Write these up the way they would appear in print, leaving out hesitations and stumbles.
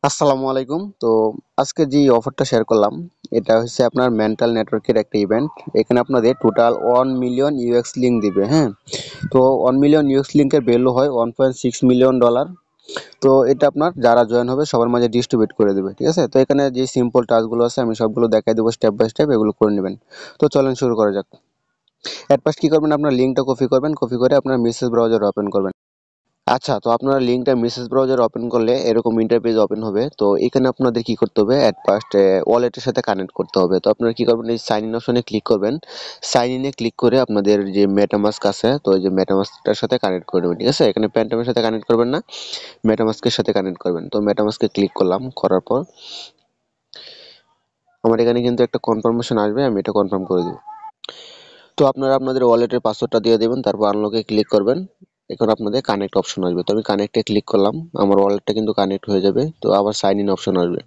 আসসালামু আলাইকুম। তো আজকে যে অফারটা শেয়ার করলাম, এটা হচ্ছে আপনার মেন্টাল নেটওয়ার্কের একটা ইভেন্ট। এখানে আপনাদের টোটাল 1 মিলিয়ন ইউএক্স লিঙ্ক দিবে, হ্যাঁ? তো 1 মিলিয়ন ইউএক্স লিঙ্কের ভ্যালু হয় $1.6 মিলিয়ন। তো এটা আপনার যারা জয়েন হবে সবার মাঝে ডিস্ট্রিবিউট করে দেবে, ঠিক আছে? তো এখানে যে সিম্পল টাস্কগুলো আছে আমি সবগুলো দেখাই দেবো স্টেপ বাই স্টেপ, এগুলো করে নেবেন। তো চলেন শুরু করা যাক। এট ফার্স্ট কি করবেন, আপনার লিঙ্কটা কপি করবেন, কপি করে আপনার মেসেজ ব্রাউজার ওপেন করবেন। আচ্ছা, তো আপনারা লিঙ্কটা মেসেজ ব্রাউজার ওপেন করলে এরকম ইন্টারফেস ওপেন হবে। তো এখানে আপনাদের কি করতে হবে, এট ফার্স্ট ওয়ালেটের সাথে কানেক্ট করতে হবে। তো আপনারা কি করবেন, এই সাইন ইন অপশনে ক্লিক করবেন। সাইন ইনে ক্লিক করে আপনাদের যে মেটামাস্ক আছে, তো এই যে মেটামাস্কটার সাথে কানেক্ট করে নেবেন, ঠিক আছে? এখানে প্যান্টমের সাথে কানেক্ট করবেন না, মেটামাস্কের সাথে কানেক্ট করবেন। তো মেটামাস্কে ক্লিক করলাম, করার পর আমার এখানে কিন্তু একটা কনফার্মেশন আসবে, আমি এটা কনফার্ম করে দিব। তো আপনারা আপনাদের ওয়ালেটের পাসওয়ার্ডটা দিয়ে দেবেন, তারপর আনলকে ক্লিক করবেন। এখন আপনাদের কানেক্ট অপশন আসবে, তো আমি কানেক্টে ক্লিক করলাম, আমার ওয়ালেটটা কিন্তু কানেক্ট হয়ে যাবে। তো আবার সাইন ইন অপশন আসবে।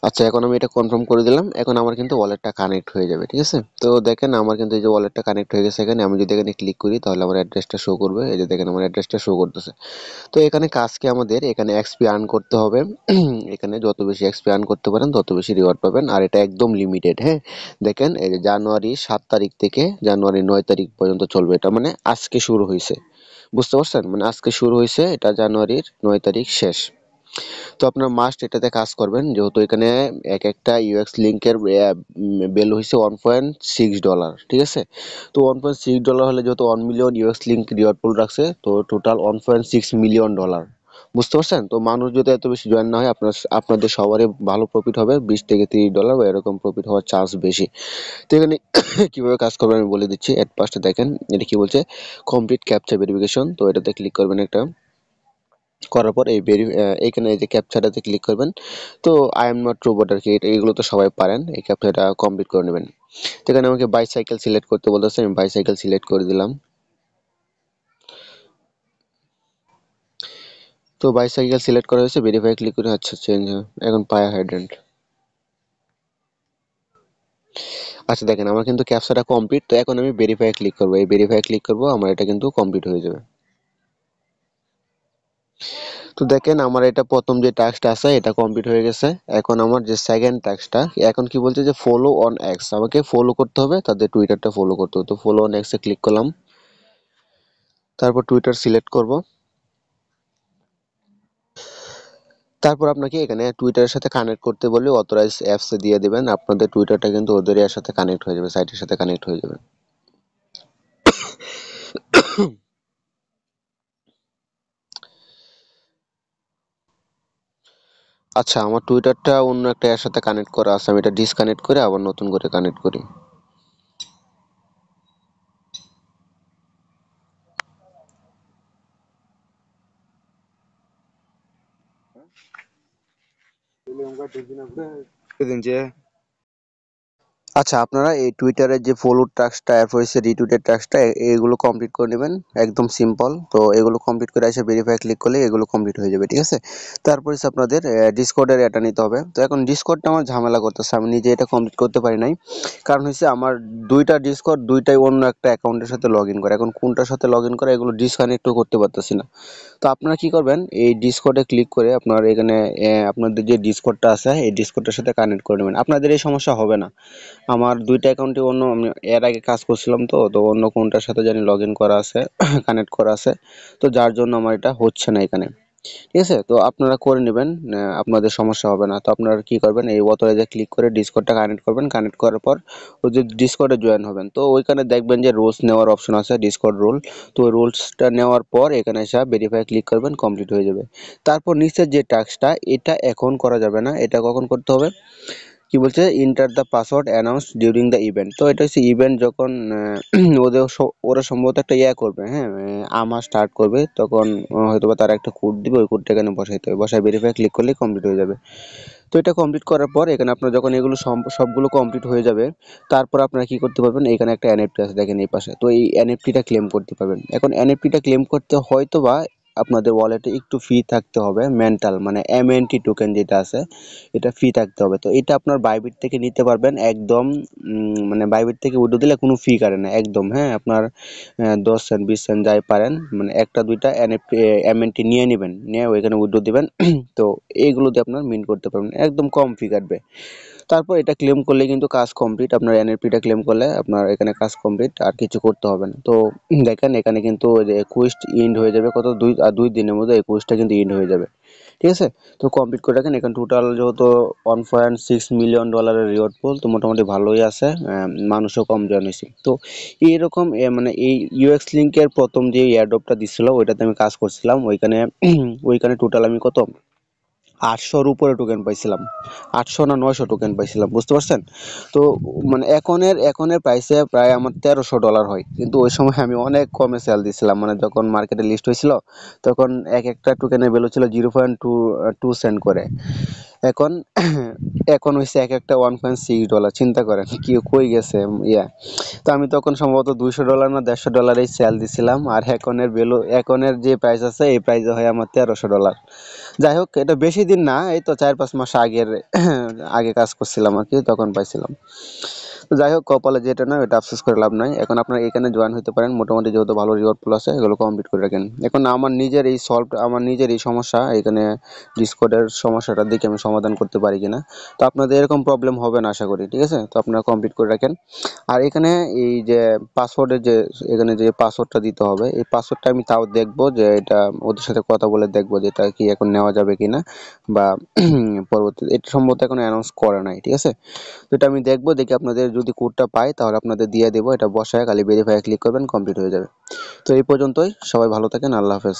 আচ্ছা, এখন আমি এটা কনফার্ম করে দিলাম, এখন আমার কিন্তু ওয়ালেটটা কানেক্ট হয়ে যাবে, ঠিক আছে? তো দেখেন আমার কিন্তু এই যে ওয়ালেটটা কানেক্ট হয়ে গেছে। এখানে আমি যদি এখানে ক্লিক করি তাহলে আমার অ্যাড্রেসটা শো করবে, এই যে দেখেন আমার অ্যাড্রেসটা শো করতেছে। তো এখানে কাজকে আমাদের এখানে এক্সপি আর্ন করতে হবে। এখানে যত বেশি এক্সপি আর্ন করতে পারেন তত বেশি রিওয়ার্ড পাবেন, আর এটা একদম লিমিটেড, হ্যাঁ? দেখেন এই যে জানুয়ারি 7 তারিখ থেকে জানুয়ারি 9 তারিখ পর্যন্ত চলবে, এটা মানে আজকে শুরু হয়েছে, বুঝতে পারছেন? মানে আজকে শুরু হয়েছে, এটা জানুয়ারির 9 তারিখ শেষ। তো আপনার মাস্ট এটাতে কাজ করবেন, যেহেতু এখানে এক একটা ইউএক্স লিঙ্কের ভ্যালু হচ্ছে $1.6, ঠিক আছে? তো $1.6 হলে যেহেতু 1 মিলিয়ন ইউএক্স লিঙ্ক রিওয়ার্ড পুল রাখছে, তো টোটাল $1.6 মিলিয়ন। বুঝতে পারছেন? তো মানুষ যদি এত বেশি জয়েন না হয়, আপনাদের সবারই ভালো প্রফিট হবে, $20 থেকে $30 বা এরকম প্রফিট হওয়ার চান্স বেশি। তো এখানে কিভাবে কাজ করবেন আমি বলে দিচ্ছি। এট ফার্স্টে দেখেন এটা কি বলছে, কমপ্লিট ক্যাপচা ভেরিফিকেশন। তো এটাতে ক্লিক করবেন একটা, করার পর এইখানে এই যে ক্যাপচাটাতে ক্লিক করবেন। তো আই এম নট রোবট আর কি, এগুলো তো সবাই পারেন, এই ক্যাপচাটা কমপ্লিট করে নেবেন। তো এখানে আমাকে বাইসাইকেল সিলেক্ট করতে বলতেছে, আমি বাইসাইকেল সিলেক্ট করে দিলাম। তো বাইসাইকেল সিলেক্ট করা হয়েছে, ভেরিফাই ক্লিক করে, আচ্ছা চেঞ্জ, এখন পায়া হাইড্রেন্ট। আচ্ছা দেখেন আমার কিন্তু ক্যাপচাটা কমপ্লিট। তো এখন আমি ভেরিফাই ক্লিক করবো, এই ভেরিফাই ক্লিক করবো, আমার এটা কিন্তু কমপ্লিট হয়ে যাবে। তো দেখেন আমার এটা প্রথম যে টাস্কটা আছে এটা কমপ্লিট হয়ে গেছে। এখন আমার যে সেকেন্ড টাস্কটা, এখন কি বলছে যে ফলো অন এক্স, আমাকে ফলো করতে হবে, তাদের টুইটারটা ফলো করতে হবে। তো ফলো অন এক্সে ক্লিক করলাম, তারপর টুইটার সিলেক্ট করব। তারপর আপনাকে এখানে টুইটারের সাথে কানেক্ট করতে বললে অথরাইজ অ্যাপস দিয়ে দিবেন, আপনাদের টুইটারটা কিন্তু ওদের এর সাথে কানেক্ট হয়ে যাবে, সাইটের সাথে কানেক্ট হয়ে যাবে। আচ্ছা, আমার টুইটারটা অন্য একটা এর সাথে কানেক্ট করা আছে, আমি এটা ডিসকানেক্ট করে আবার নতুন করে কানেক্ট করি। আচ্ছা, আপনারা এই টুইটারের যে ফলো টাস্কটা, এরপর হচ্ছে রিটুইটের টাস্কটা, এগুলো কমপ্লিট করে নেবেন। একদম সিম্পল। তো এগুলো কমপ্লিট করে এসে ভেরিফাই ক্লিক করলে এগুলো কমপ্লিট হয়ে যাবে, ঠিক আছে? তারপর হচ্ছে আপনাদের ডিসকর্ডের এটা নিতে হবে। তো এখন ডিসকর্ডটা আমার ঝামেলা করতেছে, আমি নিজে এটা কমপ্লিট করতে পারি নাই। কারণ হচ্ছে আমার দুইটা ডিসকর্ড, দুইটাই অন্য একটা অ্যাকাউন্টের সাথে লগ ইন করে, এখন কোনটার সাথে লগ ইন করে এগুলো ডিসকানেক্টও করতে পারতেছি না। তো আপনারা কি করবেন, এই ডিসকর্ডে ক্লিক করে আপনার এখানে আপনাদের যে ডিসকর্ডটা আছে এই ডিসকর্ডের সাথে কানেক্ট করে নেবেন, আপনাদের এই সমস্যা হবে না। আমার দুইটা অ্যাকাউন্টে অন্য, আমি এর আগে কাজ করছিলাম, তো অন্য কোনটার সাথে জানি লগ ইন করা আছে, কানেক্ট করা আছে। তো যার জন্য আমার এটা হচ্ছে না এখানে, ঠিক আছে? তো আপনারা করে নেবেন, আপনাদের সমস্যা হবে না। তো আপনারা কি করবেন, এই অথরাইজে ক্লিক করে ডিসকর্ডটা কানেক্ট করবেন, কানেক্ট করার পর ওই যে ডিসকর্ডে জয়েন হবেন, তো ওইখানে দেখবেন যে রুলস নেওয়ার অপশন আছে, ডিসকর্ড রুল। তো ওই রুলসটা নেওয়ার পর এখানে এসে ভেরিফাই ক্লিক করবেন, কমপ্লিট হয়ে যাবে। তারপর নিচের যে টাস্কটা, এটা এখন করা যাবে না, এটা কখন করতে হবে, কি বলছে, enter the password announce during the event. তো এটা হচ্ছে ইভেন্ট যখন ওরা সম্ভবত একটা ইয়া করবে, হ্যাঁ, আমা স্টার্ট করবে, তখন হয়তোবা তারা একটা কোড দিবে, ওই কোডটা এখানে বসাইতে হবে, বসায় ভেরিফাই ক্লিক করলেই কমপ্লিট হয়ে যাবে। তো এটা কমপ্লিট করার পর এখানে আপনার যখন এগুলো সবগুলো কমপ্লিট হয়ে যাবে, তারপর আপনারা কি করতে পারবেন, এখানে একটা এনএফটি আছে দেখেন এই পাশে, তো এই এনএফটিটা ক্লেম করতে পারবেন। এখন এনএফটিটা ক্লেম করতে হয়তোবা আপনাদের ওয়ালেটে একটু ফি থাকতে হবে, মেন্টাল মানে এমএনটি টোকেন যেটা আছে এটা ফি থাকতে হবে। তো এটা আপনার বাইবিট থেকে নিতে পারবেন একদম, মানে বাইবিট থেকে উইথড্র দিলে কোনো ফি কাটে না একদম, হ্যাঁ আপনার 10 সেন্ট 20 সেন্ট যাই পারেন, মানে একটা দুইটা এনএফটি এমএনটি নিয়ে নেবেন, নিয়ে ওইখানে উইথড্র দিবেন। তো এইগুলো দিয়ে আপনার মিন্ট করতে পারবেন, একদম কম ফি কাটবে। তারপর এটা ক্লেম করলে কিন্তু কাজ কমপ্লিট, আপনার এনএফটিটা ক্লেম করলে আপনার এখানে কাজ কমপ্লিট, আর কিছু করতে হবে না। তো দেখেন এখানে কিন্তু ওই যে কুইস্ট ইন্ড হয়ে যাবে কত 2 দিনের মধ্যে এই কুইস্টটা কিন্তু ইন্ড হয়ে যাবে, ঠিক আছে। তো কমপ্লিট করে রাখেন। এখন টোটাল যেহেতু $1.6 মিলিয়ন রিওয়ার্ড পুল, তো মোটামুটি ভালোই আছে, মানুষও কম জয়েন হয়েছে। তো এইরকম মানে এই ইউএক্স লিঙ্কের প্রথম যে এয়ারড্রপটা দিছিল ওইটাতে আমি কাজ করছিলাম, ওইখানে ওইখানে টোটাল আমি কত 800-র উপরে টোকেন পাইছিলাম, 800 না 900 টোকেন পাইছিলাম, বুঝতে পারছেন। তো মানে এখনের প্রাইসে প্রায় আমার $1300 হয়, কিন্তু ওই সময় আমি অনেক কমে সেল দিছিলাম, মানে যখন মার্কেটে লিস্ট হয়েছিল তখন এক একটা টোকেনের ভ্যালু ছিল 0.2 সেন্ট করে। এখন এখন হয়েছে এক একটা $1.6, চিন্তা করেন কি কই গেছে ইয়া। তো আমি তখন সম্ভবত $200 না $150 এই সেল দিছিলাম, আর এখনের ভ্যালু, এখনের যে প্রাইস আছে এই প্রাইসে হয় আমার $1300। যাই হোক, এটা বেশি দিন না, এই তো 4-5 মাস আগের আগে কাজ করছিলাম আর কি, তখন পাইছিলাম। তো যাই হোক, কপালে যেটা না ওটা আফসোস করে লাভ নাই। এখন আপনারা এখানে জয়েন হতে পারেন, মোটামুটি যেহেতু ভালো রিওয়ার্ড পুল আছে এগুলো কমপ্লিট করে রাখেন। এখন আমার নিজের এই সমস্যা, এখানে ডিসকর্ডের সমস্যাটা দেখে আমি সমাধান করতে পারি কিনা। তো আপনাদের এরকম প্রবলেম হবে না আশা করি, ঠিক আছে। তো আপনারা কমপ্লিট করে রাখেন। আর এখানে এই যে পাসওয়ার্ডের যে এখানে যে পাসওয়ার্ডটা দিতে হবে, এই পাসওয়ার্ডটা আমি তাও দেখবো যে এটা ওদের সাথে কথা বলে দেখবো যে এটা কি এখন নেওয়া যাবে কিনা, বা পরবর্তীতে এটা সম্ভবত এখন অ্যানাউন্স করে নাই, ঠিক আছে। তো এটা আমি দেখবো, দেখি আপনাদের যদি কোডটা পাই তাহলে আপনাদের দিয়ে দেবো, এটা বসায় খালি ভেরিফাই ক্লিক করবেন, কমপ্লিট হয়ে যাবে। তো এই পর্যন্তই, সবাই ভালো থাকেন, আল্লাহ হাফেজ।